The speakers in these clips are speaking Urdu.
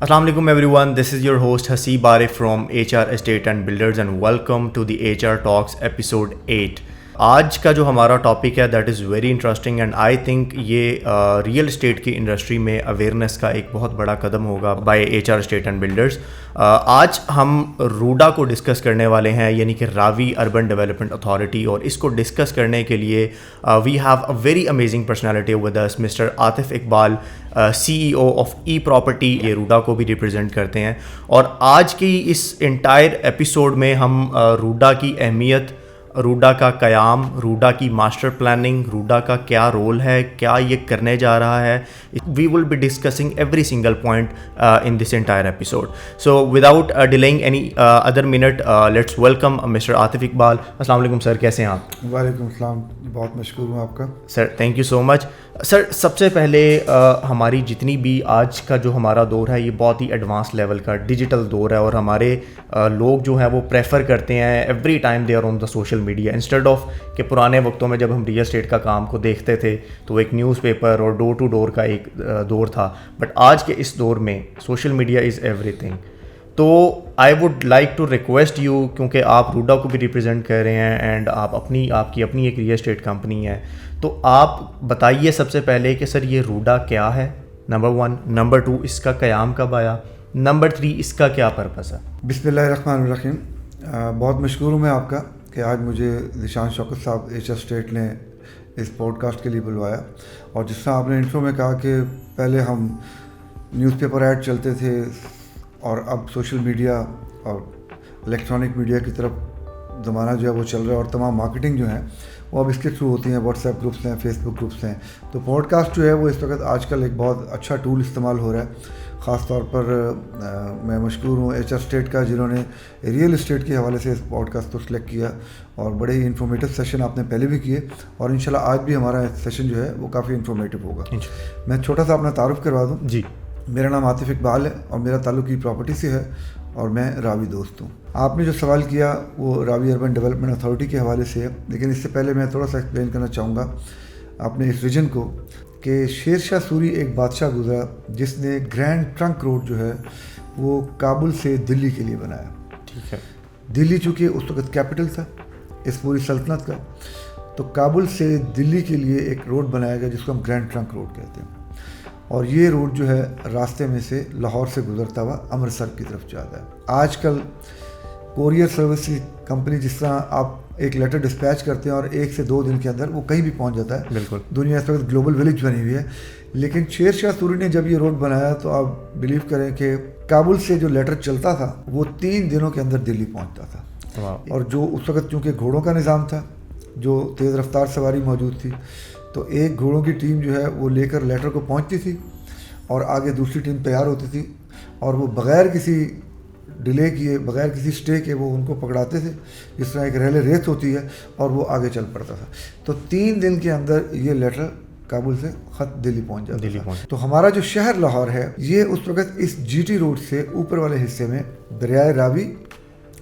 Assalamu alaikum everyone, this is your host Haseeb Arif from HR Estate and Builders and welcome to the HR Talks episode 8. آج کا جو ہمارا ٹاپک ہے that is very interesting and I think یہ ریئل اسٹیٹ کی انڈسٹری میں اویئرنیس کا ایک بہت بڑا قدم ہوگا by H R estate and builders. آج ہم روڈا کو ڈسکس کرنے والے ہیں, یعنی کہ راوی اربن ڈیولپمنٹ اتھارٹی, اور اس کو ڈسکس کرنے کے لیے we have a very amazing personality with us mister Atif Iqbal, C E O of e property. یہ روڈا کو بھی ریپرزینٹ کرتے ہیں, اور آج کی اس انٹائر ایپیسوڈ میں ہم روڈا کی اہمیت, روڈا کا قیام, روڈا کی ماسٹر پلاننگ, روڈا کا کیا رول ہے, کیا یہ کرنے جا رہا ہے, we will be discussing every single point in this entire episode. So without dealing any other minute, let's welcome mister Atif Iqbal. السلام علیکم سر, کیسے ہیں آپ؟ وعلیکم السلام, بہت مشکور ہوں آپ کا سر. تھینک یو سو مچ سر. سب سے پہلے ہماری جتنی بھی آج کا جو ہمارا دور ہے یہ بہت ہی ایڈوانس لیول کا ڈیجیٹل دور ہے, اور ہمارے لوگ جو ہیں وہ پریفر کرتے ہیں every time they are on the social media instead of کہ پرانے وقتوں میں جب ہم ریئل اسٹیٹ کا کام کو دیکھتے تھے تو ایک نیوز پیپر اور ڈور ٹو ڈور کا ایک دور تھا, بٹ آج کے اس دور میں سوشل میڈیا از ایوری تھنگ. تو I would like to request you, کیونکہ آپ روڈا کو بھی ریپرزینٹ کر رہے ہیں اینڈ آپ کی اپنی ایک ریئل اسٹیٹ کمپنی ہے, تو آپ بتائیے سب سے پہلے کہ سر یہ روڈا کیا ہے, نمبر 1, نمبر 2 اس کا قیام کب آیا, نمبر 3 اس کا کیا پرپس ہے. بسم اللہ الرحمن الرحیم. بہت مشکور ہوں میں آپ کا کہ آج مجھے ذیشان شوکت صاحب ایچ آر اسٹیٹ نے اس پوڈ کاسٹ کے لیے بلوایا, اور جس طرح آپ نے انٹرو میں کہا کہ پہلے ہم نیوز پیپر ایڈ چلتے تھے اور اب سوشل میڈیا اور الیکٹرانک میڈیا کی طرف زمانہ جو ہے وہ چل رہا ہے, اور تمام مارکیٹنگ جو ہیں وہ اب اس کے تھرو ہوتی ہیں, واٹس ایپ گروپس ہیں, فیس بک گروپس ہیں. تو پوڈ کاسٹ جو ہے وہ اس وقت آج کل ایک بہت اچھا ٹول استعمال ہو رہا ہے. خاص طور پر میں مشکور ہوں ایچ آر اسٹیٹ کا جنہوں نے ریئل اسٹیٹ کے حوالے سے اس پوڈ کاسٹ کو سلیکٹ کیا, اور بڑے ہی انفارمیٹیو سیشن آپ نے پہلے بھی کیے, اور انشاءاللہ آج بھی ہمارا سیشن جو ہے وہ کافی انفارمیٹیو ہوگا. میں چھوٹا سا اپنا تعارف کروا دوں. جی, میرا نام عاطف اقبال ہے اور میرا تعلق ای پراپرٹی سے ہے, اور میں راوی دوست ہوں. آپ نے جو سوال کیا وہ راوی اربن ڈیولپمنٹ اتھارٹی کے حوالے سے ہے, لیکن اس سے پہلے میں تھوڑا سا ایکسپلین کرنا چاہوں گا اپنے اس ویژن کو کہ شیر شاہ سوری ایک بادشاہ گزرا جس نے گرینڈ ٹرنک روڈ جو ہے وہ کابل سے دلی کے لیے بنایا. ٹھیک ہے. دلی چونکہ اس وقت کیپٹل تھا اس پوری سلطنت کا, تو کابل سے دلی کے لیے ایک روڈ بنایا گیا جس کو ہم گرینڈ ٹرنک روڈ کہتے ہیں, اور یہ روڈ جو ہے راستے میں سے لاہور سے گزرتا ہوا امرتسر کی طرف جاتا ہے. آج کل کوریئر سروس کی کمپنی جس طرح آپ ایک لیٹر ڈسپیچ کرتے ہیں اور 1 سے 2 دن کے اندر وہ کہیں بھی پہنچ جاتا ہے. بالکل. دنیا اس وقت گلوبل ولیج بنی ہوئی ہے, لیکن شیر شاہ سوری نے جب یہ روڈ بنایا تو آپ بلیو کریں کہ کابل سے جو لیٹر چلتا تھا وہ 3 دنوں کے اندر دلی پہنچتا تھا. اور جو اس وقت چونکہ گھوڑوں کا نظام تھا, جو تیز رفتار سواری موجود تھی, تو ایک گھوڑوں کی ٹیم جو ہے وہ لے کر لیٹر کو پہنچتی تھی اور آگے دوسری ٹیم تیار ہوتی تھی, اور وہ بغیر کسی ڈیلے کیے, بغیر کسی سٹے کے وہ ان کو پکڑاتے تھے جس طرح ایک ریلے ریس ہوتی ہے, اور وہ آگے چل پڑتا تھا. تو 3 دن کے اندر یہ لیٹر کابل سے خط دلی پہنچ جاتا تھا. تو ہمارا جو شہر لاہور ہے یہ اس وقت اس جی ٹی روڈ سے اوپر والے حصے میں دریائے راوی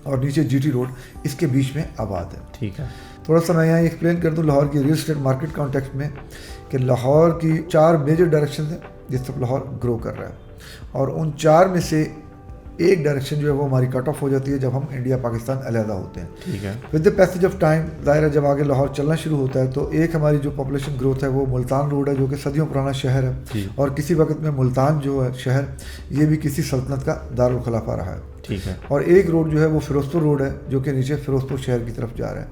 اور نیچے جی ٹی روڈ اس کے بیچ میں آباد ہے. ٹھیک ہے. تھوڑا سا میں یہاں ایکسپلین کر دوں لاہور کی ریئل اسٹیٹ مارکیٹ کانٹیکسٹ میں کہ لاہور کی 4 میجر ڈائریکشن ہیں جس سے لاہور گرو کر رہا ہے, اور ان 4 میں سے ایک ڈائریکشن جو ہے وہ ہماری کٹ آف ہو جاتی ہے جب ہم انڈیا پاکستان علیحدہ ہوتے ہیں. ٹھیک ہے. With the passage of time ظاہر ہے جب آگے لاہور چلنا شروع ہوتا ہے تو ایک ہماری جو پاپولیشن گروتھ ہے وہ ملتان روڈ ہے جو کہ صدیوں پرانا شہر ہے, اور کسی وقت میں ملتان جو ہے شہر یہ بھی کسی سلطنت کا دارالخلافہ رہا ہے. ٹھیک ہے. اور ایک روڈ جو ہے وہ فیروزپور روڈ ہے جو کہ نیچے فیروزپور شہر کی طرف جا رہا ہے.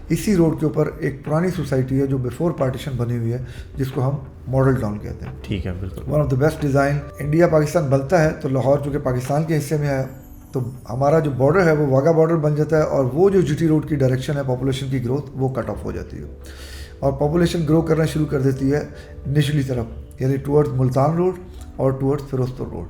اسی روڈ کے اوپر ایک پرانی سوسائٹی ہے جو بیفور پارٹیشن بنی ہوئی ہے جس کو ہم ماڈل ٹاؤن کہتے ہیں. ٹھیک ہے. بالکل. One of the best design. India Pakistan بنتا ہے تو لاہور چونکہ پاکستان کے حصے میں ہے تو ہمارا جو بارڈر ہے وہ واگا بارڈر بن جاتا ہے, اور وہ جو جی ٹی روڈ کی ڈائریکشن ہے پاپولیشن کی گروتھ وہ کٹ آف ہو جاتی ہے, اور پاپولیشن گرو کرنا شروع کر دیتی ہے نچلی طرف, یعنی ٹورڈز ملتان روڈ اور ٹورڈز فیروزپور روڈ.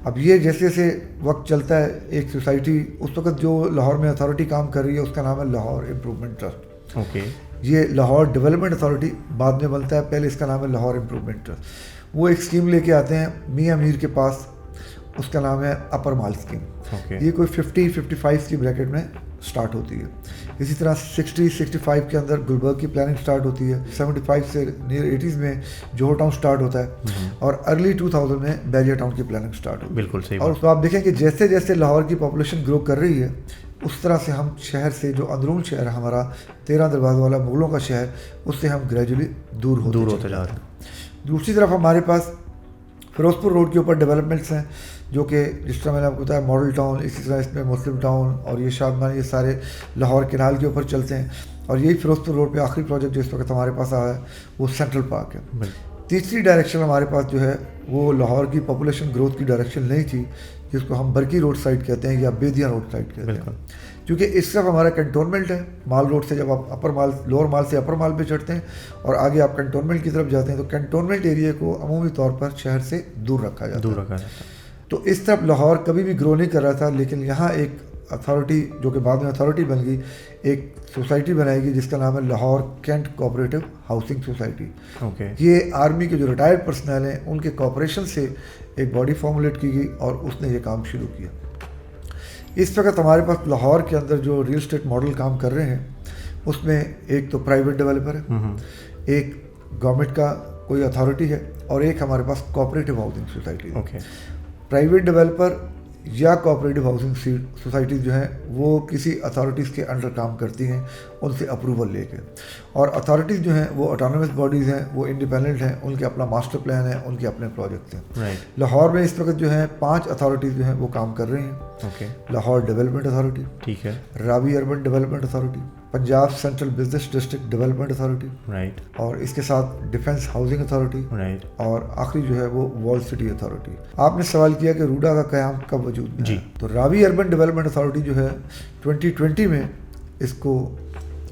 اب یہ جیسے جیسے وقت چلتا ہے ایک سوسائٹی اس وقت جو لاہور میں اتھارٹی کام کر رہی ہے اس کا نام ہے لاہور امپرومنٹ ٹرسٹ. اوکے. یہ لاہور ڈیولپمنٹ اتھارٹی بعد میں بنتا ہے, پہلے اس کا نام ہے لاہور امپرومنٹ ٹرسٹ. وہ ایک اسکیم لے کے آتے ہیں میاں میر کے پاس, اس کا نام ہے اپر مال اسکیم. یہ کوئی 50-55 کی بریکٹ میں سٹارٹ ہوتی ہے. اسی طرح 65 کے اندر گلبرگ کی پلاننگ سٹارٹ ہوتی ہے. 75 سے نیئر 80s میں جوہر ٹاؤن سٹارٹ ہوتا ہے, اور ارلی 2000 میں بیجر ٹاؤن کی پلاننگ سٹارٹ ہوتی ہے. بالکل صحیح. اور اس کو آپ دیکھیں کہ جیسے جیسے لاہور کی پاپولیشن گرو کر رہی ہے, اس طرح سے ہم شہر سے, جو اندرون شہر ہے ہمارا 13 دروازوں والا مغلوں کا شہر, اس سے ہم گریجولی دور ہوتے جا رہے ہیں. دوسری طرف ہمارے پاس فیروز پور روڈ کے اوپر ڈیولپمنٹس ہیں, جو کہ جس طرح میں نے آپ کو بتایا ماڈل ٹاؤن, اسی طرح اس میں مسلم ٹاؤن اور یہ شادمان, یہ سارے لاہور کینال کے اوپر چلتے ہیں. اور یہی فیروز پور روڈ پہ آخری پروجیکٹ جو اس وقت ہمارے پاس آیا ہے وہ سینٹرل پارک ہے. تیسری ڈائریکشن ہمارے پاس جو ہے وہ لاہور کی پاپولیشن گروتھ کی ڈائریکشن نہیں تھی, جس کو ہم برکی روڈ سائڈ کہتے ہیں یا بیدیا روڈ سائڈ کہتے ہیں, کیونکہ اس طرف ہمارا کنٹونمنٹ ہے. مال روڈ سے جب آپ اپر مال, لوور مال سے اپر مال پہ چڑھتے ہیں اور آگے آپ کنٹونمنٹ کی طرف جاتے ہیں, تو کنٹونمنٹ ایریا کو عمومی طور پر شہر سے دور رکھا جاتا ہے. تو اس طرف لاہور کبھی بھی گرو نہیں کر رہا تھا, لیکن یہاں ایک اتھارٹی, جو کہ بعد میں اتھارٹی بن گئی, ایک سوسائٹی بنائی گئی جس کا نام ہے Lahore cantt cooperative housing society. یہ آرمی کے جو ریٹائرڈ پرسنل ہیں ان کے کوآپریشن سے ایک باڈی فارمولیٹ کی گئی اور اس نے یہ کام شروع کیا. اس وقت ہمارے پاس لاہور کے اندر جو ریل اسٹیٹ ماڈل کام کر رہے ہیں اس میں ایک تو پرائیویٹ ڈیولپر ہے, ایک گورنمنٹ کا کوئی اتھارٹی ہے, اور ایک ہمارے پاس کوآپریٹو ہاؤسنگ سوسائٹی ہے. پرائیویٹ ڈیولپر یا کوآپریٹو ہاؤسنگ سوسائٹیز جو ہیں وہ کسی اتھارٹیز کے انڈر کام کرتی ہیں ان سے اپروول لے کے, اور اتھارٹیز جو ہیں وہ آٹونومس باڈیز ہیں, وہ انڈیپینڈنٹ ہیں, ان کے اپنا ماسٹر پلان ہے, ان کے اپنے پروجیکٹس ہیں. لاہور میں اس وقت جو ہیں 5 اتھارٹیز جو ہیں وہ کام کر رہی ہیں. لاہور ڈیولپمنٹ اتھارٹی, ٹھیک ہے, Ravi urban development authority, Punjab central business district development authority, اور اس کے ساتھ ڈیفنس ہاؤسنگ اتھارٹی, اور آخری جو ہے وہ وال سٹی اتھارٹی. آپ نے سوال کیا کہ روڈا کا قیام کب وجود میں, تو راوی اربن ڈیولپمنٹ اتھارٹی جو ہے 2020 میں اس کو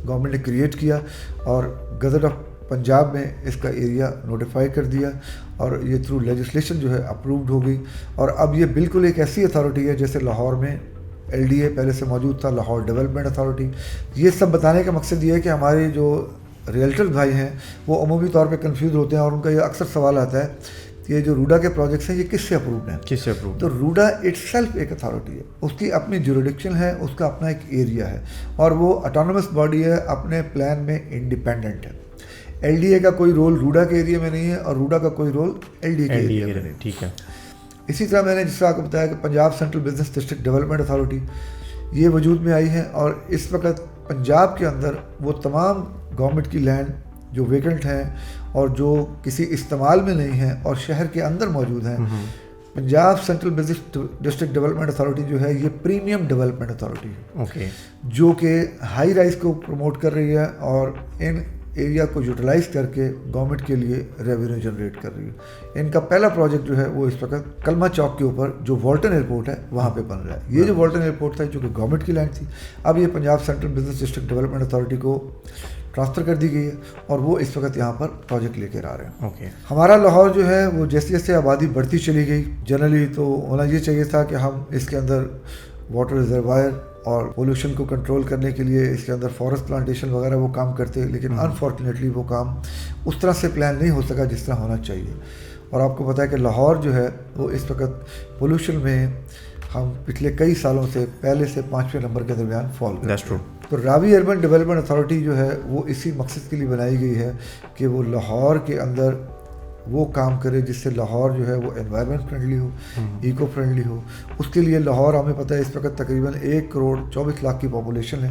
گورنمنٹ نے کریٹ کیا, اور گزٹ آف پنجاب میں اس کا ایریا نوٹیفائی کر دیا, اور یہ تھرو لیجسلیشن جو ہے اپرووڈ ہو گئی. اور اب یہ بالکل ایک ایسی اتھارٹی ہے جیسے لاہور میں LDA پہلے سے موجود تھا, لاہور ڈیولپمنٹ اتھارٹی. یہ سب بتانے کا مقصد یہ ہے کہ ہمارے جو ریئلٹر بھائی ہیں وہ عمومی طور پہ کنفیوز ہوتے ہیں, اور ان کا یہ اکثر سوال آتا ہے کہ یہ جو روڈا کے پروجیکٹس ہیں یہ کس سے اپرووڈ ہیں, کس سے اپرووڈ. تو روڈا اٹ سیلف ایک اتھارٹی ہے, اس کی اپنی جوریڈکشن ہے, اس کا اپنا ایک ایریا ہے, اور وہ آٹونومس باڈی ہے, اپنے پلان میں انڈیپینڈنٹ ہے. LDA کا کوئی رول روڈا کے ایریا میں نہیں ہے, اور روڈا کا کوئی رول LDA کے ایریا میں نہیں. ٹھیک ہے. اسی طرح میں نے جس طرح آپ کو بتایا کہ Punjab central business district development authority یہ وجود میں آئی ہے, اور اس وقت پنجاب کے اندر وہ تمام گورنمنٹ کی لینڈ جو ویکنٹ ہیں اور جو کسی استعمال میں نہیں ہیں اور شہر کے اندر موجود ہیں, Punjab central business district development authority جو ہے یہ پریمیم ڈیولپمنٹ اتھارٹی ہے, جو کہ ہائی رائز کو پروموٹ کر رہی ہے اور ان ایریا کو یوٹیلائز کر کے گورنمنٹ کے لیے ریونیو جنریٹ کر رہی ہے. ان کا پہلا پروجیکٹ جو ہے وہ اس وقت کلمہ چوک کے اوپر جو والٹن ایئرپورٹ ہے وہاں پہ بن رہا ہے. یہ جو والٹن ایئرپورٹ تھا جو کہ گورنمنٹ کی لینڈ تھی, اب یہ Punjab central business district development authority کو ٹرانسفر کر دی گئی ہے, اور وہ اس وقت یہاں پر پروجیکٹ لے کر آ رہے ہیں. ہمارا لاہور جو ہے وہ جیسے جیسے آبادی بڑھتی چلی گئی, جنرلی تو ہونا یہ چاہیے تھا کہ ہم اس کے اندر واٹر ریزروائر اور پولوشن کو کنٹرول کرنے کے لیے اس کے اندر فارسٹ پلانٹیشن وغیرہ وہ کام کرتے, لیکن انفارچونیٹلی وہ کام اس طرح سے پلان نہیں ہو سکا جس طرح ہونا چاہیے. اور آپ کو پتہ ہے کہ لاہور جو ہے وہ اس وقت پولوشن میں ہم پچھلے کئی سالوں سے پہلے سے 5ویں نمبر کے درمیان فال کرتے ہیں. تو راوی اربن ڈیولپمنٹ اتھارٹی جو ہے وہ اسی مقصد کے لیے بنائی گئی ہے کہ وہ لاہور کے اندر وہ کام کرے جس سے لاہور جو ہے وہ انوائرمنٹ فرینڈلی ہو, ایکو فرینڈلی ہو. اس کے لیے لاہور ہمیں پتہ ہے اس وقت تقریباً 1,24,00,000 کی پاپولیشن ہے.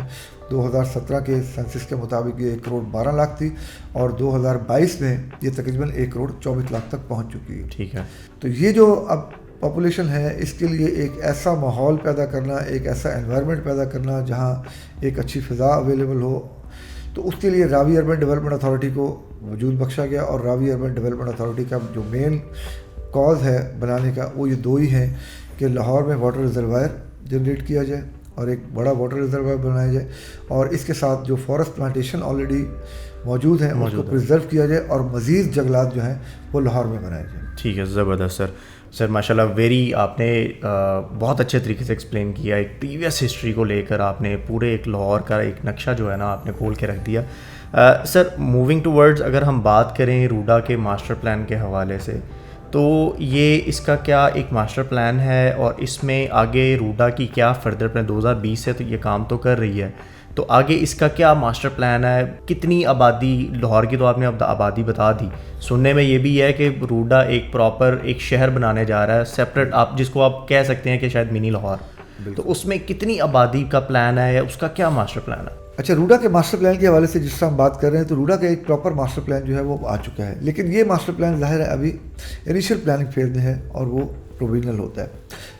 2017 کے سینسس کے مطابق یہ 1,12,00,000 تھی, اور 2022 میں یہ تقریباً 1,24,00,000 تک پہنچ چکی ہے. ٹھیک ہے. تو یہ جو اب پاپولیشن ہے اس کے لیے ایک ایسا ماحول پیدا کرنا, ایک ایسا انوائرمنٹ پیدا کرنا جہاں ایک اچھی فضا اویلیبل ہو, تو اس کے لیے راوی اربن ڈیولپمنٹ اتھارٹی کو وجود بخشا گیا. اور راوی اربن ڈیولپمنٹ اتھارٹی کا جو مین کاز ہے بنانے کا وہ یہ 2 ہی ہیں کہ لاہور میں واٹر ریزروائر جنریٹ کیا جائے اور ایک بڑا واٹر ریزروائر بنایا جائے, اور اس کے ساتھ جو فارسٹ پلانٹیشن آلریڈی موجود ہیں اس کو پرزرو کیا جائے, اور مزید جنگلات جو ہیں وہ لاہور میں بنائے جائیں. ٹھیک ہے, زبردست سر ماشاء اللہ, ویری آپ نے بہت اچھے طریقے سے ایکسپلین کیا. ایک پریویس ہسٹری کو لے کر آپ نے پورے ایک لاہور کا ایک نقشہ جو ہے نا آپ نے کھول کے رکھ دیا. سر موونگ ٹو ورڈز اگر ہم بات کریں روڈا کے ماسٹر پلان کے حوالے سے, تو یہ اس کا کیا ایک ماسٹر پلان ہے, اور اس میں آگے روڈا کی کیا فردر پلان 2020 سے تو یہ کام تو کر رہی ہے, تو آگے اس کا کیا ماسٹر پلان ہے؟ کتنی آبادی لاہور کی تو آپ نے اب آبادی بتا دی, سننے میں یہ بھی ہے کہ روڈا ایک پراپر ایک شہر بنانے جا رہا ہے سیپریٹ, آپ جس کو آپ کہہ سکتے ہیں کہ شاید منی لاہور, تو اس میں کتنی آبادی کا پلان ہے, اس کا کیا ماسٹر پلان ہے؟ اچھا, روڈا کے ماسٹر پلان کے حوالے سے جس طرح ہم بات کر رہے ہیں تو روڈا کا ایک پراپر ماسٹر پلان جو ہے وہ آ چکا ہے, لیکن یہ ماسٹر پلان ظاہر ہے ابھی انیشیل پلاننگ فیز میں ہے اور وہ پروویژنل ہوتا ہے,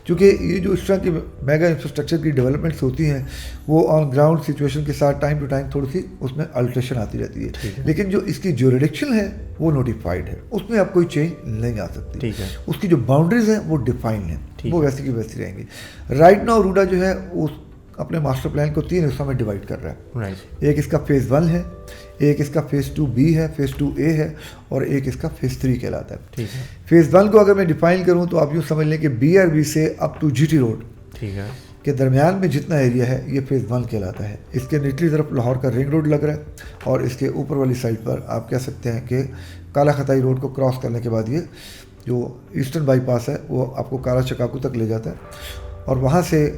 کیونکہ یہ جو اس طرح کی میگا انفراسٹرکچر کی ڈیولپمنٹس ہوتی ہیں وہ آن گراؤنڈ سچویشن کے ساتھ ٹائم ٹو ٹائم تھوڑی سی اس میں الٹریشن آتی رہتی ہے, لیکن جو اس کی جوریڈکشن ہے وہ نوٹیفائڈ ہے, اس میں اب کوئی چینج نہیں آ سکتی, اس کی جو باؤنڈریز ہیں وہ ڈیفائن ہیں, وہ ویسی کی ویسی رہیں گی. رائٹ ناؤ روڈا جو ہے اس اپنے ماسٹر پلان کو 3 حصوں میں ڈیوائڈ کر رہا ہے. ایک اس کا فیز 1 ہے, ایک اس کا فیز 2B ہے, فیز 2A ہے, اور ایک اس کا فیز 3 کہلاتا ہے. فیز 1 کو اگر میں ڈیفائن کروں تو آپ یوں سمجھ لیں کہ BRB سے اپ ٹو GT روڈ کے درمیان میں جتنا ایریا ہے یہ فیز 1 کہلاتا ہے. اس کے نچلی طرف لاہور کا رنگ روڈ لگ رہا ہے, اور اس کے اوپر والی سائڈ پر آپ کہہ سکتے ہیں کہ کالا خطائی روڈ کو کراس کرنے کے بعد یہ جو ایسٹرن بائی پاس ہے وہ آپ کو کالا چکاکو تک لے جاتا ہے, اور وہاں سے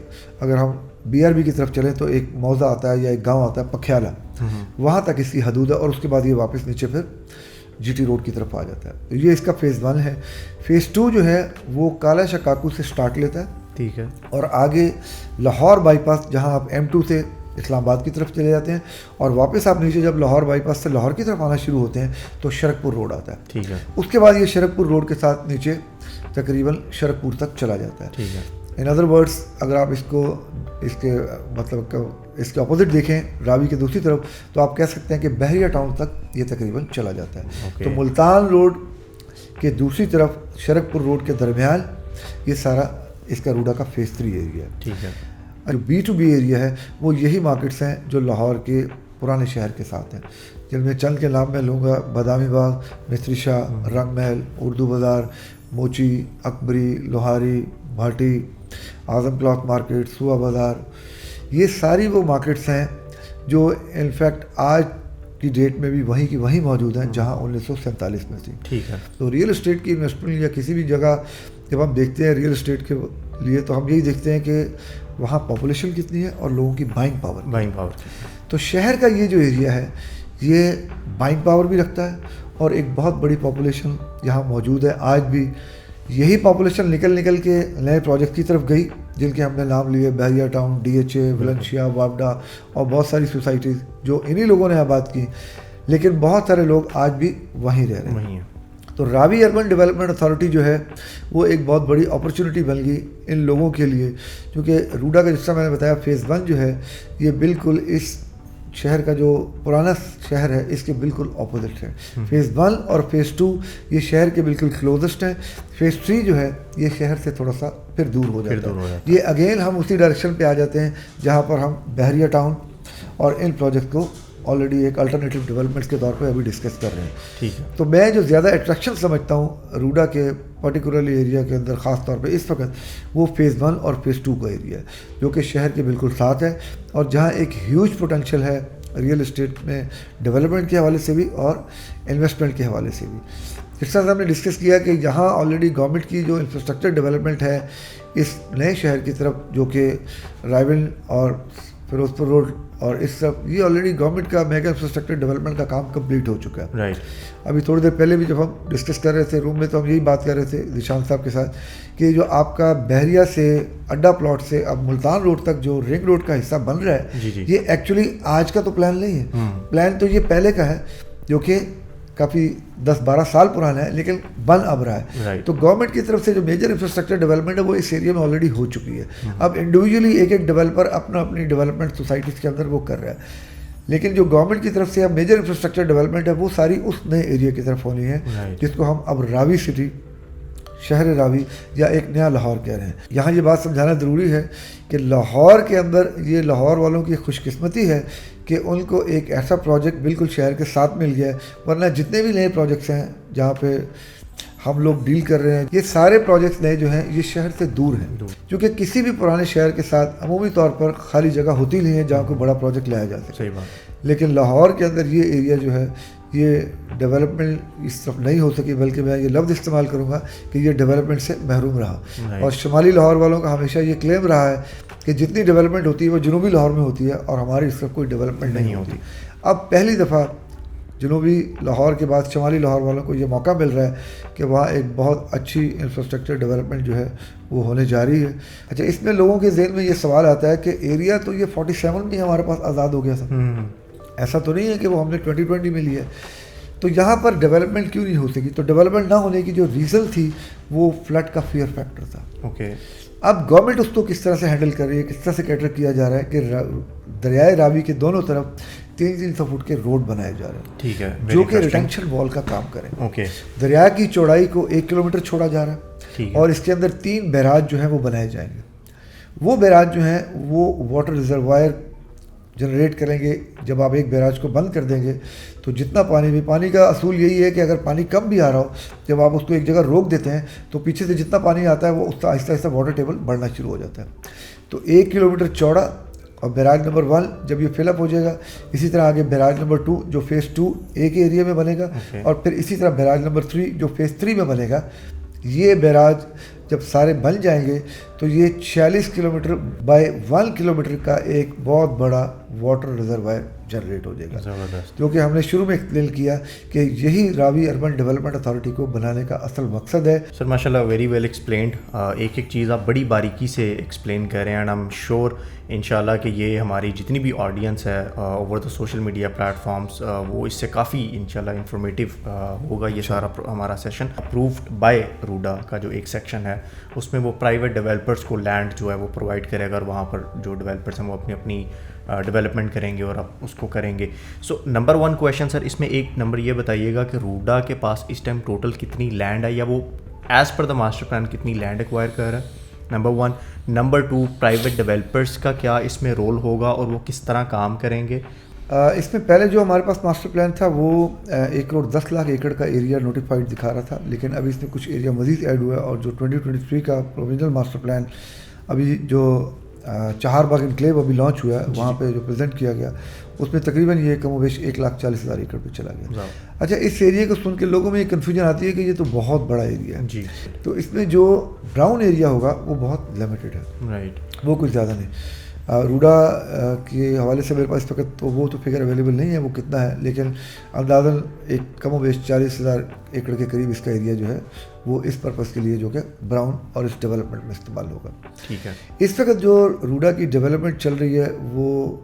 اگر ہم BRB کی طرف چلیں تو ایک موضع آتا ہے یا ایک گاؤں آتا ہے پکھیالہ, وہاں تک اس کی حدود ہے, اور اس کے بعد یہ واپس نیچے پھر GT روڈ کی طرف آ جاتا ہے. تو یہ اس کا فیز 1 ہے. فیز 2 جو ہے وہ کالا شکاکو سے سٹارٹ لیتا ہے, ٹھیک ہے, اور آگے لاہور بائی پاس جہاں آپ M2 سے اسلام آباد کی طرف چلے جاتے ہیں, اور واپس آپ نیچے جب لاہور بائی پاس سے لاہور کی طرف آنا شروع ہوتے ہیں تو شرکپور روڈ آتا ہے, ٹھیک ہے. اس کے بعد یہ شرکپور روڈ کے ساتھ نیچے تقریباً شرکپور تک چلا جاتا ہے, ٹھیک ہے. ان ادر ورڈس اگر آپ اس کو اس کے مطلب اس کے اپوزٹ دیکھیں راوی کے دوسری طرف تو آپ کہہ سکتے ہیں کہ بحریہ ٹاؤن تک یہ تقریباً چلا جاتا ہے. تو ملتان روڈ کے دوسری طرف شرکپور روڈ کے درمیان یہ سارا اس کا روڈا کا فیز 3 ایریا ہے, ٹھیک ہے. جو B2B ایریا ہے وہ یہی مارکیٹس ہیں جو لاہور کے پرانے شہر کے ساتھ ہیں, جن میں چند کے نام میں لوں گا: بادامی باغ, مستری شاہ, رنگ محل, اردو بازار, موچی, اکبری, لوہاری, بھاٹی, اعظم کلاتھ مارکیٹ, سوا بازار. یہ ساری وہ مارکیٹس ہیں جو انفیکٹ آج کی ڈیٹ میں بھی وہیں کی وہیں موجود ہیں جہاں 1947 میں تھی, ٹھیک ہے. تو ریئل اسٹیٹ کی انویسٹمنٹ یا کسی بھی جگہ جب ہم دیکھتے ہیں ریئل اسٹیٹ کے لیے تو ہم یہی دیکھتے ہیں کہ وہاں پاپولیشن کتنی ہے اور لوگوں کی بائنگ پاور. تو شہر کا یہ جو ایریا ہے یہ بائنگ پاور بھی رکھتا ہے, اور ایک بہت بڑی پاپولیشن یہاں موجود ہے. آج بھی یہی پاپولیشن نکل کے نئے پروجیکٹ کی طرف گئی جن کے ہم نے نام لیے: بحریہ ٹاؤن, DHA, ولنشیا, وابڈا, اور بہت ساری سوسائٹیز جو انہی لوگوں نے آباد کی, لیکن بہت سارے لوگ آج بھی وہیں رہ رہے ہیں. تو راوی اربن ڈیولپمنٹ اتھارٹی جو ہے وہ ایک بہت بڑی اپرچونٹی بن گئی ان لوگوں کے لیے, کیونکہ روڈا کا جس طرح میں نے بتایا فیز 1 جو ہے یہ بالکل اس شہر کا جو پرانا شہر ہے اس کے بالکل اپوزٹ ہے. فیز 1 اور فیز 2 یہ شہر کے بالکل کلوزسٹ ہیں. فیز 3 جو ہے یہ شہر سے تھوڑا سا پھر دور ہو جاتا ہے. یہ اگین ہم اسی ڈائریکشن پہ آ جاتے ہیں جہاں پر ہم بحریہ ٹاؤن اور ان پروجیکٹ کو آلریڈی ایک الٹرنیٹیو ڈیولپمنٹس کے طور پہ ابھی ڈسکس کر رہے ہیں, ٹھیک ہے. تو میں جو زیادہ اٹریکشن سمجھتا ہوں روڈا کے پرٹیکولرلی ایریا کے اندر خاص طور پہ اس وقت وہ فیز 1 اور فیز 2 کا ایریا ہے جو کہ شہر کے بالکل ساتھ ہے, اور جہاں ایک ہیوج پوٹینشیل ہے ریئل اسٹیٹ میں ڈیولپمنٹ کے حوالے سے بھی اور انویسٹمنٹ کے حوالے سے بھی. اس طرح سے ہم نے ڈسکس کیا کہ یہاں آلریڈی گورنمنٹ کی جو انفراسٹرکچر ڈیولپمنٹ ہے اس نئے شہر کی طرف جو کہ رائیون اور فیروز پور روڈ اور اس طرف, یہ آلریڈی گورنمنٹ کا میگا انفراسٹرکچر ڈیولپمنٹ کا کام کمپلیٹ ہو چکا ہے. رائٹ. ابھی تھوڑی دیر پہلے بھی جب ہم ڈسکس کر رہے تھے روم میں تو ہم یہی بات کر رہے تھے ذیشان صاحب کے ساتھ کہ جو آپ کا بحریہ سے اڈا پلاٹ سے اب ملتان روڈ تک جو رنگ روڈ کا حصہ بن رہا ہے یہ ایکچولی آج کا تو پلان نہیں ہے. پلان تو یہ پہلے کا ہے جو کہ کافی 10-12 سال پرانا ہے لیکن بن اب رہا ہے. تو گورنمنٹ کی طرف سے جو میجر انفراسٹرکچر ڈیولپمنٹ ہے وہ اس ایریا میں آلریڈی ہو چکی ہے. اب انڈیویجولی ایک ڈیولپر اپنی ڈیولپمنٹ سوسائٹیز کے اندر وہ کر رہا ہے, لیکن جو گورنمنٹ کی طرف سے اب میجر انفراسٹرکچر ڈیولپمنٹ ہے وہ ساری اس نئے ایریا کی طرف ہونی ہے جس کو ہم اب راوی سٹی, شہر راوی یا ایک نیا لاہور کہہ رہے ہیں. یہاں یہ بات سمجھانا ضروری ہے کہ لاہور کے اندر یہ لاہور والوں کی خوش قسمتی ہے کہ ان کو ایک ایسا پروجیکٹ بالکل شہر کے ساتھ مل گیا ہے, ورنہ جتنے بھی نئے پروجیکٹس ہیں جہاں پہ ہم لوگ ڈیل کر رہے ہیں یہ سارے پروجیکٹس نئے جو ہیں یہ شہر سے دور ہیں, کیونکہ کسی بھی پرانے شہر کے ساتھ عمومی طور پر خالی جگہ ہوتی نہیں ہے جہاں کوئی بڑا پروجیکٹ لایا جا سکے. صحیح بات. لیکن لاہور کے اندر یہ ایریا جو ہے یہ ڈیولپمنٹ اس طرف نہیں ہو سکی, بلکہ میں یہ لفظ استعمال کروں گا کہ یہ ڈیولپمنٹ سے محروم رہا. اور شمالی لاہور والوں کا ہمیشہ یہ کلیم رہا ہے کہ کہ جتنی ڈیولپمنٹ ہوتی ہے وہ جنوبی لاہور میں ہوتی ہے اور ہماری اس طرف کوئی ڈیولپمنٹ نہیں ہوتی. اب پہلی دفعہ جنوبی لاہور کے بعد شمالی لاہور والوں کو یہ موقع مل رہا ہے کہ وہاں ایک بہت اچھی انفراسٹرکچر ڈیولپمنٹ جو ہے وہ ہونے جا رہی ہے. اچھا, اس میں لوگوں کے ذہن میں یہ سوال آتا ہے کہ ایریا تو یہ 47 میں ہمارے پاس آزاد ہو گیا تھا, ایسا تو نہیں ہے کہ وہ ہم نے 2020 میں لیا ہے, تو یہاں پر ڈیولپمنٹ کیوں نہیں ہو سکی؟ تو ڈیولپمنٹ نہ ہونے کی جو ریزن تھی وہ فلڈ کا فیئر فیکٹر تھا. اوکے, اب گورنمنٹ اس کو کس طرح سے ہینڈل کر رہی ہے, کس طرح سے کیٹر کیا جا رہا ہے کہ دریائے راوی کے دونوں طرف 300 فٹ کے روڈ بنائے جا رہے ہیں, ٹھیک ہے, جو کہ ریٹینشن وال کا کام کریں. اوکے, دریا کی چوڑائی کو 1 کلومیٹر چھوڑا جا رہا ہے اور اس کے اندر 3 بیراج جو ہیں وہ بنائے جائیں گے. وہ بیراج جو ہیں وہ واٹر ریزروائر جنریٹ کریں گے. جب آپ ایک بیراج کو بند کر دیں گے تو جتنا پانی کا اصول یہی ہے کہ اگر پانی کم بھی آ رہا ہو, جب آپ اس کو ایک جگہ روک دیتے ہیں تو پیچھے سے جتنا پانی آتا ہے وہ اس کا آہستہ آہستہ واٹر ٹیبل بڑھنا شروع ہو جاتا ہے. تو 1 کلومیٹر چوڑا اور بیراج نمبر 1 جب یہ فل اپ ہو جائے گا, اسی طرح آگے بیراج نمبر 2 جو فیز 2 ایک ایریا میں بنے گا, اور پھر اسی طرح بیراج نمبر 3 جو فیز 3 میں بنے گا. یہ بیراج جب سارے بن جائیں گے تو یہ 46 کلومیٹر بائی 1 کلومیٹر کا ایک بہت بڑا واٹر ریزروائر جنریٹ ہو جائے گا, جو کہ ہم نے شروع میں ایکسپلین کیا کہ یہی راوی اربن ڈیولپمنٹ اتھارٹی کو بنانے کا اصل مقصد ہے. سر ماشاء اللہ, ویری ویل ایکسپلینڈ. ایک ایک چیز آپ بڑی باریکی سے ایکسپلین کر رہے ہیں, اینڈ آئی ایم شیور انشاءاللہ کہ یہ ہماری جتنی بھی آڈینس ہے over the social media platforms, وہ اس سے کافی انشاءاللہ انفارمیٹیو ہوگا یہ سارا ہمارا سیشن. اپرووڈ بائی روڈا کا جو ایک سیکشن ہے اس میں وہ پرائیویٹ ڈیولپرس کو لینڈ جو ہے وہ پرووائڈ کرے گا, اور وہاں پر جو ڈیولپرس ہیں وہ اپنی ڈیولپمنٹ کریں گے اور آپ اس کو کریں گے. سو نمبر 1 کویشچن سر, اس میں ایک نمبر یہ بتائیے گا کہ روڈا کے پاس اس ٹائم ٹوٹل کتنی لینڈ ہے, یا وہ as per the master plan کتنی لینڈ ایکوائر کر رہا ہے, نمبر 1. نمبر 2, پرائیویٹ ڈیولپرس کا کیا اس میں رول ہوگا اور وہ کس طرح کام کریں گے؟ اس میں پہلے جو ہمارے پاس ماسٹر پلان تھا وہ 1 کروڑ 10 لاکھ ایکڑ کا ایریا نوٹیفائڈ دکھا رہا تھا, لیکن ابھی اس میں کچھ ایریا مزید ایڈ ہوا ہے, اور جو 2023 کا پروویژنل ماسٹر پلان ابھی جو چہار باغ انکلیو ابھی لانچ ہوا ہے وہاں پہ جو پریزنٹ کیا گیا, اس میں تقریباً یہ کم و بیش 1,40,000 ایکڑ پہ چلا گیا. اچھا, اس ایریا کو سن کے لوگوں میں یہ کنفیوژن آتی ہے کہ یہ تو بہت بڑا ایریا ہے جی, تو اس میں جو براؤن ایریا ہوگا وہ بہت لمیٹڈ ہے, رائٹ, وہ کچھ زیادہ نہیں. روڈا کے حوالے سے میرے پاس اس وقت تو وہ تو فگر اویلیبل نہیں ہے وہ کتنا ہے, لیکن اندازاً ایک کم و بیش 40,000 ایکڑ کے قریب اس کا ایریا جو ہے وہ اس پرپس کے لیے جو کہ براؤن اور اس ڈیولپمنٹ میں استعمال ہوگا. ٹھیک ہے. اس وقت جو روڈا کی ڈیولپمنٹ چل رہی ہے وہ,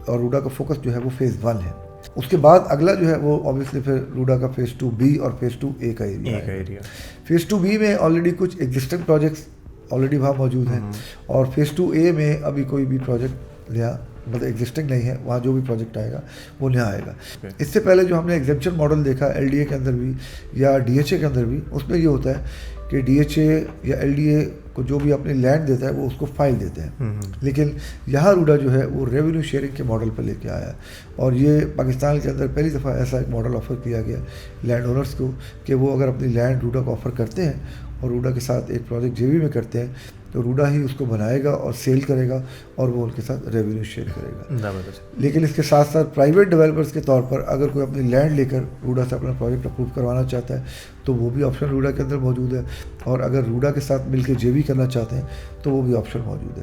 اور روڈا کا فوکس جو ہے وہ فیز 1 ہے. اس کے بعد اگلا جو ہے وہ اوبیسلی پھر روڈا کا فیز 2B اور فیز 2A کا ایریا. فیز 2B میں آلریڈی کچھ ایگزسٹنگ پروجیکٹس آلریڈی وہاں موجود ہیں, اور فیز 2A میں ابھی کوئی بھی پروجیکٹ نیا مطلب ایگزسٹنگ نہیں ہے, وہاں جو بھی پروجیکٹ آئے گا وہ نیا آئے گا. اس سے پہلے جو ہم نے ایگزمپشن ماڈل دیکھا LDA کے اندر بھی یا DHA کے اندر بھی, اس میں یہ ہوتا ہے کہ DHA یا LDA کو جو بھی اپنی لینڈ دیتا ہے وہ اس کو فائل دیتے ہیں, لیکن یہاں روڈا جو ہے وہ ریونیو شیئرنگ کے ماڈل پہ لے کے آیا ہے, اور یہ پاکستان کے اندر پہلی دفعہ ایسا ایک ماڈل آفر کیا گیا لینڈ اونرز کو کہ وہ اگر اپنی لینڈ روڈا کو آفر کرتے ہیں اور روڈا کے ساتھ ایک پروجیکٹ JV میں کرتے ہیں تو روڈا ہی اس کو بنائے گا اور سیل کرے گا, اور وہ ان کے ساتھ ریونیو شیئر کرے گا. لیکن اس کے ساتھ ساتھ پرائیویٹ ڈیولپرز کے طور پر اگر کوئی اپنی لینڈ لے کر روڈا سے اپنا پروجیکٹ اپروو کروانا چاہتا ہے تو وہ بھی آپشن روڈا کے اندر موجود ہے, اور اگر روڈا کے ساتھ مل کے JV کرنا چاہتے ہیں تو وہ بھی آپشن موجود ہے.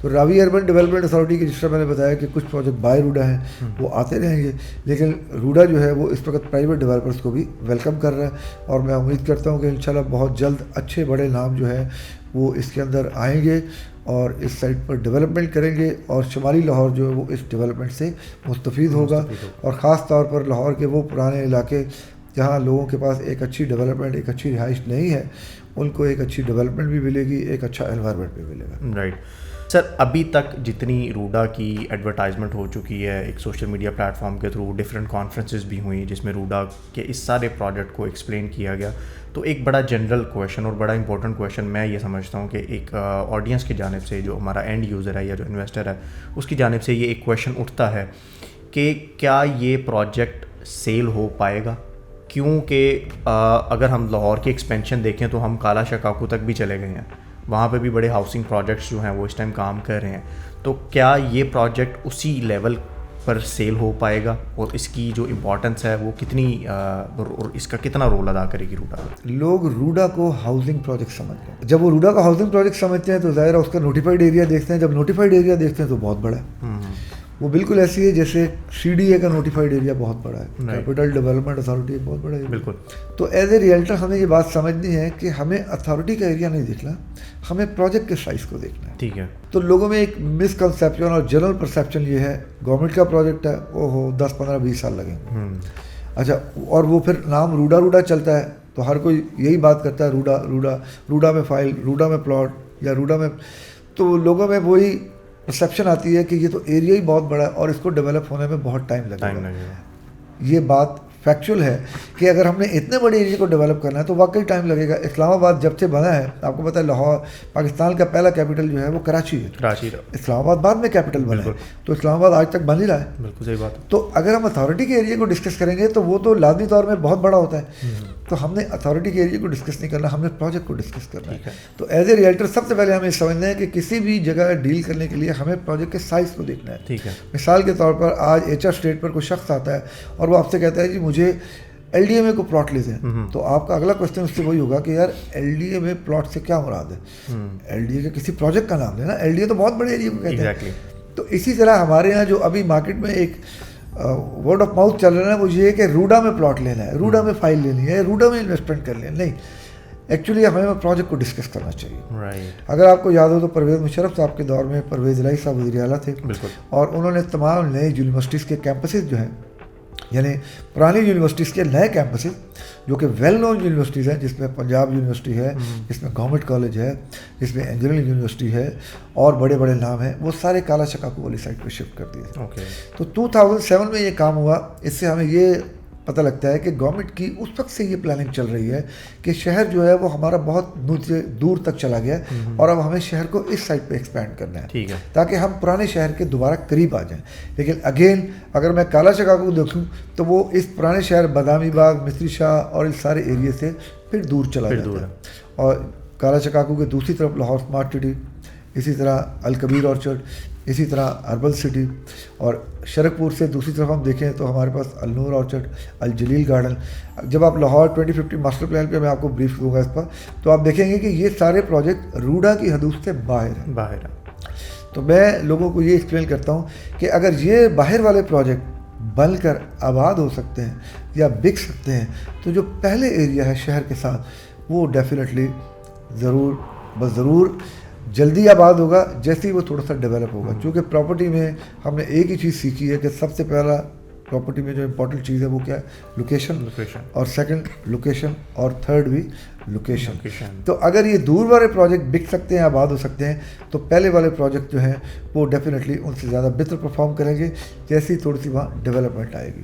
تو راوی اربن ڈیولپمنٹ اتھارٹی کی جس طرح میں نے بتایا کہ کچھ پروجیکٹ بائی روڈا ہیں وہ آتے رہیں گے, لیکن روڈا جو ہے وہ اس وقت پرائیویٹ ڈیولپرز کو بھی ویلکم کر رہا ہے, اور میں امید کرتا ہوں کہ انشاءاللہ بہت جلد اچھے بڑے نام جو ہیں وہ اس کے اندر آئیں گے اور اس سائٹ پر ڈیولپمنٹ کریں گے, اور شمالی لاہور جو ہے وہ اس ڈیولپمنٹ سے مستفید ہوگا. اور خاص طور پر لاہور کے وہ پرانے علاقے جہاں لوگوں کے پاس ایک اچھی ڈیولپمنٹ, ایک اچھی رہائش نہیں ہے, ان کو ایک اچھی ڈیولپمنٹ بھی ملے گی, ایک اچھا انوائرمنٹ بھی ملے گا. رائٹ. سر ابھی تک جتنی روڈا کی ایڈورٹائزمنٹ ہو چکی ہے ایک سوشل میڈیا پلیٹ فارم کے تھرو, ڈفرینٹ کانفرنسز بھی ہوئیں جس میں روڈا کے اس سارے پروجیکٹ کو ایکسپلین کیا گیا, تو ایک بڑا جنرل کویشچن اور بڑا امپورٹنٹ کویشچن میں یہ سمجھتا ہوں کہ ایک آڈینس کی جانب سے, جو ہمارا اینڈ یوزر ہے یا جو انویسٹر ہے, اس کی جانب سے یہ ایک کویشچن اٹھتا ہے کہ کیا یہ پروجیکٹ سیل ہو پائے گا, کیونکہ اگر ہم لاہور کی ایکسپینشن دیکھیں تو ہم کالا شکاکو تک بھی چلے گئے ہیں, وہاں پہ بھی بڑے ہاؤسنگ پروجیکٹس جو ہیں وہ اس ٹائم کام کر رہے ہیں, تو کیا یہ پروجیکٹ اسی لیول پر سیل ہو پائے گا اور اس کی جو امپورٹنس ہے وہ کتنی اور اس کا کتنا رول ادا کرے گی روڈا؟ لوگ روڈا کو ہاؤسنگ پروجیکٹ سمجھتے ہیں. جب وہ روڈا کو ہاؤسنگ پروجیکٹ سمجھتے ہیں تو ظاہر ہے اس کا نوٹیفائڈ ایریا دیکھتے ہیں. جب نوٹیفائڈ ایریا دیکھتے ہیں تو بہت بڑا ہے. وہ بالکل ایسی ہے جیسے سی ڈی اے کا نوٹیفائڈ ایریا بہت بڑا ہے, کیپٹل ڈیولپمنٹ اتھارٹی بہت بڑا ہے. بالکل. تو ایز اے ریئلٹر ہمیں یہ بات سمجھنی ہے کہ ہمیں اتھارٹی کا ایریا نہیں دیکھنا, ہمیں پروجیکٹ کے سائز کو دیکھنا ہے. ٹھیک ہے. تو لوگوں میں ایک مسکنسیپشن اور جنرل پرسیپشن یہ ہے گورنمنٹ کا پروجیکٹ ہے, وہ ہو 10-15-20 سال لگیں گے. اچھا, اور وہ پھر نام روڈا روڈا چلتا ہے تو ہر کوئی یہی بات کرتا ہے روڈا روڈا, روڈا میں فائل, روڈا میں پلاٹ یا روڈا میں, تو لوگوں میں وہی پرسیپشن آتی ہے کہ یہ تو ایریا ہی بہت بڑا ہے اور اس کو ڈیولپ ہونے میں بہت ٹائم لگے گا. یہ بات فیکچوئل ہے کہ اگر ہم نے اتنے بڑے ایریا کو ڈیولپ کرنا ہے تو واقعی ٹائم لگے گا. اسلام آباد جب سے بنا ہے, آپ کو پتہ ہے لاہور پاکستان کا پہلا کیپٹل جو ہے وہ کراچی ہے. اسلام آباد بعد میں کیپٹل بنا ہے, تو اسلام آباد آج تک بن ہی رہا ہے. بالکل صحیح بات. تو اگر ہم اتھارٹی کے ایریا کو ڈسکس کریں گے تو وہ تو لازمی طور میں بہت بڑا ہوتا ہے. تو ہم نے اتھارٹی کے ایریا کو ڈسکس نہیں کرنا, ہم نے پروجیکٹ کو ڈسکس کرنا ہے. تو ایز اے ریئلٹر سب سے پہلے ہمیں سمجھنا ہے کہ کسی بھی جگہ ڈیل کرنے کے لیے ہمیں پروجیکٹ کے سائز کو دیکھنا ہے. ٹھیک ہے. مثال کے طور پر آج ایچ آر اسٹیٹ پر کوئی شخص آتا ہے اور وہ آپ سے کہتا ہے جی مجھے ایل ڈی اے میں کو پلاٹ لیتے ہیں, تو آپ کا اگلا کوشچن اس سے وہی ہوگا کہ یار ایل ڈی اے میں پلاٹ سے کیا مراد ہے؟ ایل ڈی اے کے کسی پروجیکٹ کا نام لینا. ایل ڈی اے تو بہت بڑے ایریا کو کہتے ہیں. تو اسی طرح ہمارے یہاں جو ابھی مارکیٹ میں ایک ورڈ آف ماؤتھ چل رہا ہے وہ یہ ہے کہ روڈا میں پلاٹ لینا ہے, روڈا میں فائل لینی ہے, روڈا میں انویسٹمنٹ کر لیں. نہیں, ایکچولی ہمیں پروجیکٹ کو ڈسکس کرنا چاہیے. اگر آپ کو یاد ہو تو پرویز مشرف صاحب کے دور میں پرویز الہی صاحب وزیر اعلیٰ تھے, اور انہوں نے تمام نئے یونیورسٹیز کے کیمپسز جو ہیں, یعنی پرانی یونیورسٹیز کے نئے کیمپسز جو کہ ویل نون یونیورسٹیز ہیں, جس میں پنجاب یونیورسٹی ہے, جس میں گورنمنٹ کالج ہے, جس میں انجینئرنگ یونیورسٹی ہے اور بڑے بڑے نام ہیں, وہ سارے کالا شکاکو والی سائڈ پہ شفٹ کر دیے. تو 2007 میں یہ کام ہوا. اس سے ہمیں یہ پتہ لگتا ہے کہ گورنمنٹ کی اس وقت سے یہ پلاننگ چل رہی ہے کہ شہر جو ہے وہ ہمارا بہت دور تک چلا گیا ہے, اور اب ہمیں شہر کو اس سائڈ پہ ایکسپینڈ کرنا ہے تاکہ ہم پرانے شہر کے دوبارہ قریب آ جائیں. لیکن اگین اگر میں کالا شکاکو کو دیکھوں تو وہ اس پرانے شہر بادامی باغ, مصری شاہ اور اس سارے ایریے سے پھر دور چلا جاتا ہے. اور کالا شکاکو کے دوسری طرف لاہور اسمارٹ سٹی, اسی طرح الکبیر آرچرڈ, اسی طرح اربل سٹی, اور شرک پور سے دوسری طرف ہم دیکھیں تو ہمارے پاس النور آرچرڈ, الجلیل گارڈن. جب آپ لاہور 2050 ماسٹر پلان پہ میں آپ کو بریف دوں گا اس پر, تو آپ دیکھیں گے کہ یہ سارے پروجیکٹ روڈا کی حدود سے باہر ہیں. تو میں لوگوں کو یہ ایکسپلین کرتا ہوں کہ اگر یہ باہر والے پروجیکٹ بن کر آباد ہو سکتے ہیں یا بک سکتے ہیں, تو جو پہلے ایریا ہے شہر کے ساتھ وہ ڈیفینیٹلی ضرور جلدی آباد ہوگا جیسے ہی وہ تھوڑا سا ڈیولپ ہوگا. کیونکہ پراپرٹی میں ہم نے ایک ہی چیز سیکھی ہے کہ سب سے پہلا پراپرٹی میں جو امپورٹنٹ چیز ہے وہ کیا ہے؟ لوکیشن, اور سیکنڈ لوکیشن, اور تھرڈ بھی لوکیشن. تو اگر یہ دور والے پروجیکٹ بک سکتے ہیں, آباد ہو سکتے ہیں, تو پہلے والے پروجیکٹ جو ہیں وہ ڈیفینیٹلی ان سے زیادہ بہتر پرفارم کریں گے جیسی تھوڑی سی وہاں ڈیولپمنٹ آئے گی.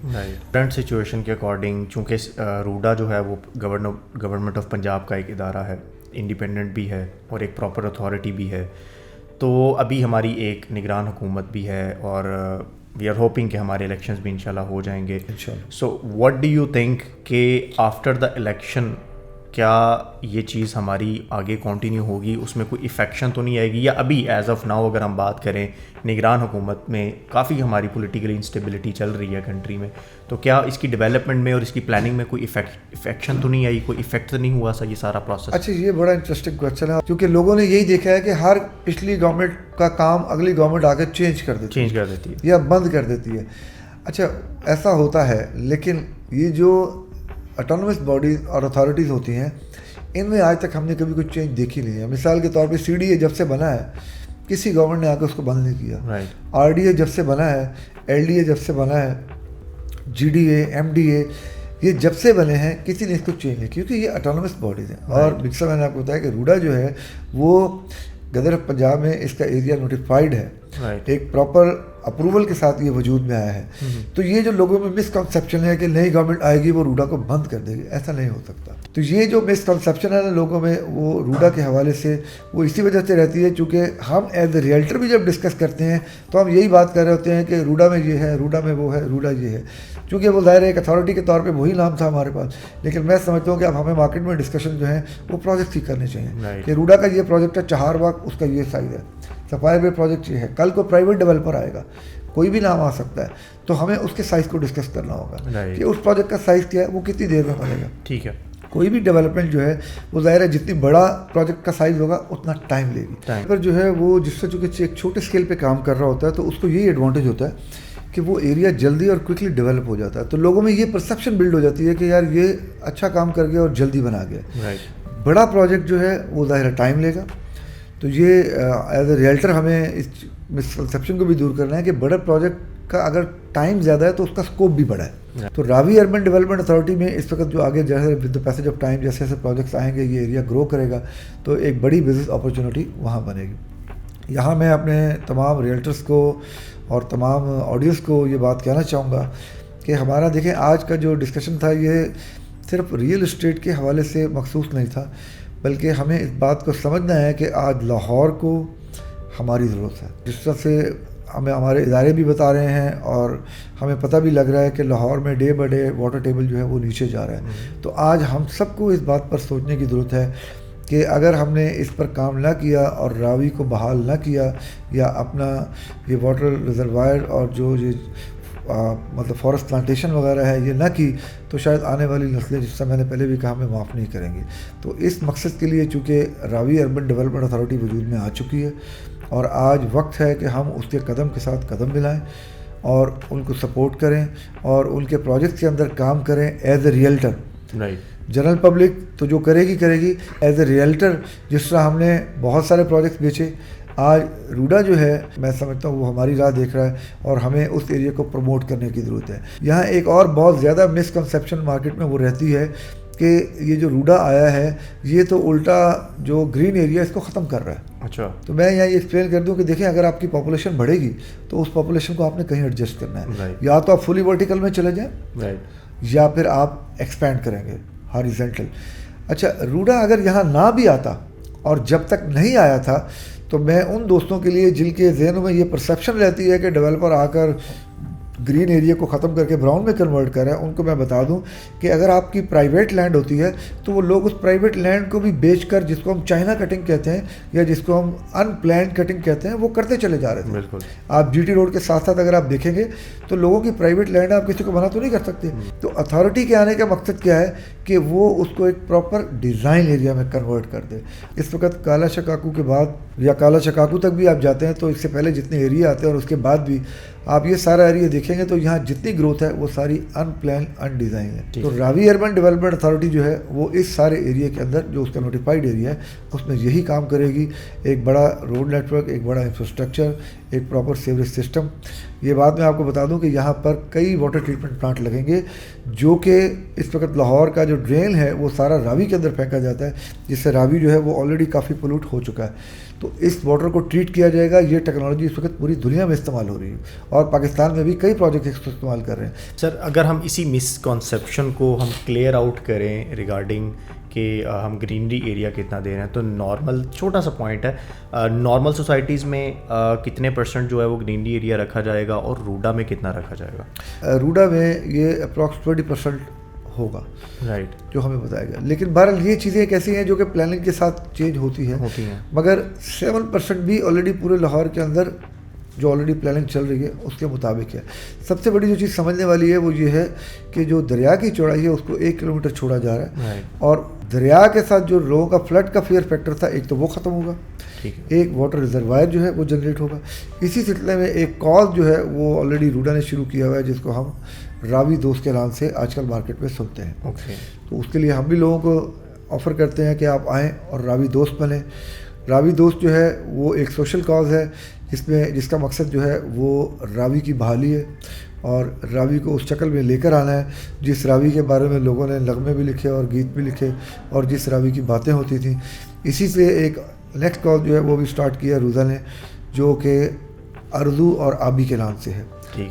کرنٹ سچویشن کے اکارڈنگ, چونکہ روڈا جو ہے وہ گورنمنٹ آف پنجاب کا ایک ادارہ ہے, انڈیپینڈنٹ بھی ہے اور ایک پراپر اتھارٹی بھی ہے, تو ابھی ہماری ایک نگران حکومت بھی ہے, اور وی آر ہوپنگ کہ ہمارے الیکشنز بھی انشاءاللہ ہو جائیں گے. So what do you think کہ آفٹر دا الیکشن کیا یہ چیز ہماری آگے کنٹینیو ہوگی, اس میں کوئی افیکشن تو نہیں آئے گی, یا ابھی ایز آف ناؤ اگر ہم بات کریں نگران حکومت میں کافی ہماری پولیٹیکل انسٹیبلٹی چل رہی ہے کنٹری میں, تو کیا اس کی ڈیولپمنٹ میں اور اس کی پلاننگ میں کوئی افیکشن تو نہیں آئی, کوئی افیکٹ تو نہیں ہوا سا یہ سارا پروسیس؟ اچھا, یہ بڑا انٹرسٹنگ کویشچن ہے, کیونکہ لوگوں نے یہی دیکھا ہے کہ ہر پچھلی گورنمنٹ کا کام اگلی گورنمنٹ آ کے چینج کر دیتی ہے یا بند کر دیتی ہے. اچھا, ایسا ہوتا ہے, لیکن یہ جو اٹانومس باڈیز اور اتھارٹیز ہوتی ہیں ان میں آج تک ہم نے کبھی کوئی چینج دیکھی نہیں ہے. مثال کے طور پہ سی ڈی اے جب سے بنا ہے کسی گورنمنٹ نے آ کے اس کو بند نہیں کیا. آر ڈی اے جب سے بنا ہے, ایل ڈی اے جب سے بنا ہے, G D A, M D A, یہ جب سے بنے ہیں کسی نے اس کو چینج نہیں, کیونکہ یہ اٹانومس باڈیز ہیں. اور مکسر میں نے آپ کو بتایا کہ روڈا جو ہے وہ گدر پنجاب میں اس کا ایریا نوٹیفائڈ ہے, ایک پراپر اپروول کے ساتھ یہ وجود میں آیا ہے. تو یہ جو لوگوں میں مسکنسیپشن ہے کہ نئی گورنمنٹ آئے گی وہ روڈا کو بند کر دے گی, ایسا نہیں ہو سکتا. تو یہ جو مسکنسیپشن ہے نا لوگوں میں, وہ روڈا کے حوالے سے وہ اسی وجہ سے رہتی ہے چونکہ ہم ایز اے ریئلٹر بھی جب ڈسکس کرتے ہیں تو ہم یہی بات کر رہے ہوتے ہیں کہ روڈا میں یہ ہے, روڈا میں وہ ہے, روڈا یہ ہے, چونکہ وہ ظاہر ہے ایک اتھارٹی کے طور پہ وہی نام تھا ہمارے پاس. لیکن میں سمجھتا ہوں کہ اب ہمیں مارکیٹ میں ڈسکشن جو ہیں وہ پروجیکٹ ہی کرنے چاہیے کہ روڈا کا یہ پروجیکٹ ہے, چہار باغ اس کا یہ سائز ہے, سفائر وے پروجیکٹ یہ ہے, کل کو پرائیویٹ ڈیولپر آئے گا, کوئی بھی نام آ سکتا ہے, تو ہمیں اس کے سائز کو ڈسکس کرنا ہوگا کہ اس پروجیکٹ کا سائز کیا ہے, وہ کتنی دیر میں بنے گا. ٹھیک ہے. کوئی بھی ڈیولپمنٹ جو ہے وہ ظاہر ہے جتنی بڑا پروجیکٹ کا سائز ہوگا اتنا ٹائم لے گی. اگر جو ہے وہ جس سے چونکہ ایک چھوٹے اسکیل پہ کام کر رہا ہوتا ہے تو اس کو یہی ایڈوانٹیج ہوتا ہے کہ وہ ایریا جلدی اور کوئکلی ڈیولپ ہو جاتا ہے. تو لوگوں میں یہ پرسیپشن بلڈ ہو جاتی ہے کہ یار یہ اچھا کام کر گیا اور جلدی بنا گیا. بڑا پروجیکٹ جو ہے وہ ظاہر ٹائم لے گا. تو یہ ایز اے ریئلٹر ہمیں اس مسکنسیپشن کو بھی دور کرنا ہے کہ بڑا پروجیکٹ کا اگر ٹائم زیادہ ہے تو اس کا اسکوپ بھی بڑا ہے. تو راوی اربن ڈیولپمنٹ اتھارٹی میں اس وقت جو آگے جیسے with the passage of time جیسے جیسے پروجیکٹس آئیں گے یہ ایریا گرو کرے گا تو ایک بڑی بزنس اپرچونیٹی وہاں بنے گی. یہاں میں اپنے تمام ریئلٹرس کو اور تمام آڈینس کو یہ بات کہنا چاہوں گا کہ ہمارا دیکھیں آج کا جو ڈسکشن تھا یہ صرف ریئل اسٹیٹ کے حوالے سے مخصوص نہیں تھا, بلکہ ہمیں اس بات کو سمجھنا ہے کہ آج لاہور کو ہماری ضرورت ہے. جس طرح سے ہمیں ہمارے ادارے بھی بتا رہے ہیں اور ہمیں پتہ بھی لگ رہا ہے کہ لاہور میں day by day water table جو ہے وہ نیچے جا رہا ہے. تو آج ہم سب کو اس بات پر سوچنے کی ضرورت ہے کہ اگر ہم نے اس پر کام نہ کیا اور راوی کو بحال نہ کیا یا اپنا یہ واٹر ریزروائر اور جو یہ مطلب فارسٹ پلانٹیشن وغیرہ ہے یہ نہ کی تو شاید آنے والی نسلیں جس سے میں نے پہلے بھی کہا ہمیں معاف نہیں کریں گی. تو اس مقصد کے لیے چونکہ راوی اربن ڈیولپمنٹ اتھارٹی وجود میں آ چکی ہے اور آج وقت ہے کہ ہم اس کے قدم کے ساتھ قدم ملائیں اور ان کو سپورٹ کریں اور ان کے پروجیکٹ کے اندر کام کریں as a realtor. General public تو جو کرے گی ایز اے ریئلٹر. جس طرح ہم نے بہت سارے پروجیکٹس بیچے, آج روڈا جو ہے میں سمجھتا ہوں وہ ہماری راہ دیکھ رہا ہے اور ہمیں اس ایریا کو پروموٹ کرنے کی ضرورت ہے. یہاں ایک اور بہت زیادہ مسکنسیپشن مارکیٹ میں وہ رہتی ہے کہ یہ جو روڈا آیا ہے یہ تو الٹا جو گرین ایریا اس کو ختم کر رہا ہے. اچھا, تو میں یہاں یہ ایکسپلین کر دوں کہ دیکھیں اگر آپ کی پاپولیشن بڑھے گی تو اس پاپولیشن کو آپ نے کہیں ایڈجسٹ کرنا ہے. یا تو آپ فلی ورٹیکل میں چلے جائیں یا پھر آپ ایکسپینڈ کریں گے ہاریزنٹل. اچھا, روڈا اگر یہاں نہ بھی آتا اور جب تک نہیں آیا تھا تو میں ان دوستوں کے لیے جن کے ذہنوں میں یہ پرسیپشن رہتی ہے کہ ڈیولپر آ کر گرین ایریا کو ختم کر کے براؤن میں کنورٹ کر رہے ہیں, ان کو میں بتا دوں کہ اگر آپ کی پرائیویٹ لینڈ ہوتی ہے تو وہ لوگ اس پرائیویٹ لینڈ کو بھی بیچ کر جس کو ہم چائنا کٹنگ کہتے ہیں یا جس کو ہم ان پلانڈ کٹنگ کہتے ہیں وہ کرتے چلے جا رہے تھے. بالکل, آپ جی ٹی روڈ کے ساتھ ساتھ اگر آپ دیکھیں گے تو لوگوں کی پرائیویٹ لینڈ آپ کسی کو منع تو نہیں کر سکتے. تو اتھارٹی کے آنے کا مقصد کیا ہے کہ وہ اس کو ایک پراپر ڈیزائن ایریا میں کنورٹ کر دے. اس وقت کالا شکاکو کے بعد یا کالا شکاکو تک بھی آپ جاتے ہیں تو اس سے پہلے جتنے ایریا آتے ہیں اور اس کے بعد بھی آپ یہ سارا ایریا دیکھیں گے تو یہاں جتنی گروتھ ہے وہ ساری ان پلان ان ڈیزائن ہے. تو راوی اربن ڈیولپمنٹ اتھارٹی جو ہے وہ اس سارے ایریا کے اندر جو اس کا نوٹیفائڈ ایریا ہے اس میں یہی کام کرے گی. ایک بڑا روڈ نیٹ ورک, ایک بڑا انفراسٹرکچر, ایک پراپر سیوریج سسٹم. یہ بات میں آپ کو بتا دوں کہ یہاں پر کئی واٹر ٹریٹمنٹ پلانٹ لگیں گے جو کہ اس وقت لاہور کا جو ڈرین ہے وہ سارا راوی کے اندر پھینکا جاتا ہے جس سے راوی جو ہے وہ آلریڈی کافی پولوٹ ہو چکا ہے. تو اس واٹر کو ٹریٹ کیا جائے گا. یہ ٹیکنالوجی اس وقت پوری دنیا میں استعمال ہو رہی ہے اور پاکستان میں بھی کئی پروجیکٹ اس کو استعمال کر رہے ہیں. سر, اگر ہم اسی مسکنسیپشن کو ہم کلیئر آؤٹ کریں ریگارڈنگ کہ ہم گرینری ایریا کتنا دے رہے ہیں, تو نارمل چھوٹا سا پوائنٹ ہے, نارمل سوسائٹیز میں کتنے پرسنٹ جو ہے وہ گرینری ایریا رکھا جائے گا اور روڈا میں کتنا رکھا جائے گا؟ روڈا میں یہ اپروکس 20% ہوگا رائٹ جو ہمیں بتایا گیا. لیکن بہرحال یہ چیزیں ایک ایسی ہیں جو کہ پلاننگ کے ساتھ چینج ہوتی ہیں مگر 7% بھی آلریڈی پورے لاہور کے اندر جو آلریڈی پلاننگ چل رہی ہے اس کے مطابق ہے. سب سے بڑی جو چیز سمجھنے والی ہے وہ یہ ہے کہ جو دریا کی چوڑائی ہے اس کو 1 کلومیٹر چھوڑا جا رہا ہے اور دریا کے ساتھ جو لوگوں کا فلڈ کا فیئر فیکٹر تھا ایک تو وہ ختم ہوگا, ایک واٹر ریزروائر جو ہے وہ جنریٹ ہوگا. اسی سلسلے میں ایک کاز جو ہے وہ آلریڈی روڈا نے شروع کیا ہوا ہے جس کو ہم راوی دوست کے اعلان سے آج کل مارکیٹ میں سنتے ہیں. تو اس کے لیے ہم بھی لوگوں کو آفر کرتے ہیں کہ آپ آئیں اور راوی دوست بنیں. راوی دوست جو ہے وہ ایک سوشل کاز ہے جس کا مقصد جو ہے وہ راوی کی بحالی ہے اور راوی کو اس شکل میں لے کر آنا ہے جس راوی کے بارے میں لوگوں نے نغمے بھی لکھے اور گیت بھی لکھے اور جس راوی کی باتیں ہوتی تھیں. اسی سے ایک نیکسٹ کاز جو ہے وہ بھی سٹارٹ کیا روزا نے جو کہ ارضو اور آبی کے نام سے ہے.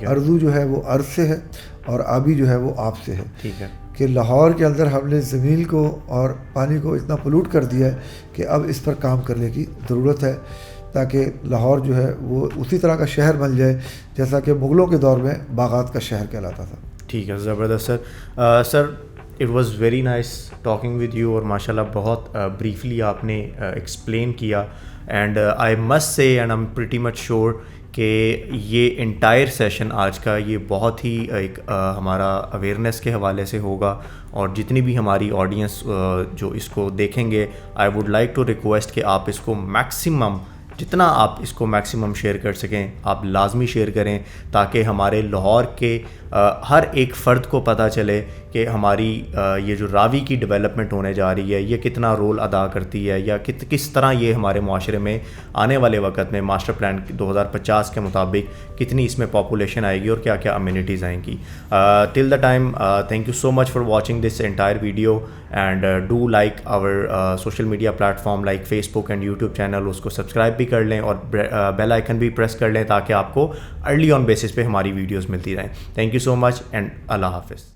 ارضو جو ہے وہ ارض سے ہے اور آبی جو ہے وہ آپ سے ہے. کہ لاہور کے اندر ہم نے زمین کو اور پانی کو اتنا پولوٹ کر دیا ہے کہ اب اس پر کام کرنے کی ضرورت ہے تاکہ لاہور جو ہے وہ اسی طرح کا شہر بن جائے جیسا کہ مغلوں کے دور میں باغات کا شہر کہلاتا تھا. ٹھیک ہے, زبردست sir. Sir it was very nice talking with you اور ماشاء اللہ بہت بریفلی آپ نے ایکسپلین کیا and I must say and I am pretty much sure کہ یہ انٹائر سیشن آج کا یہ بہت ہی ایک ہمارا اویئرنیس کے حوالے سے ہوگا, اور جتنی بھی ہماری آڈینس جو اس کو دیکھیں گے, I would like to request کہ آپ اس کو میکسیمم, جتنا آپ اس کو میکسیمم شیئر کر سکیں آپ لازمی شیئر کریں, تاکہ ہمارے لاہور کے ہر ایک فرد کو پتہ چلے کہ ہماری یہ جو راوی کی ڈیولپمنٹ ہونے جا رہی ہے یہ کتنا رول ادا کرتی ہے, یا کس طرح یہ ہمارے معاشرے میں آنے والے وقت میں ماسٹر پلان 2050 کے مطابق کتنی اس میں پاپولیشن آئے گی اور کیا کیا امینٹیز آئیں گی. Till the time, thank you so much for watching this entire video, and do like our social media platform like Facebook and YouTube channel, اس کو سبسکرائب بھی کر لیں اور بیل آئیکن بھی پریس کر لیں تاکہ آپ کو ارلی آن بیسس پہ ہماری ویڈیوز ملتی رہیں. Thank you so much and اللہ حافظ.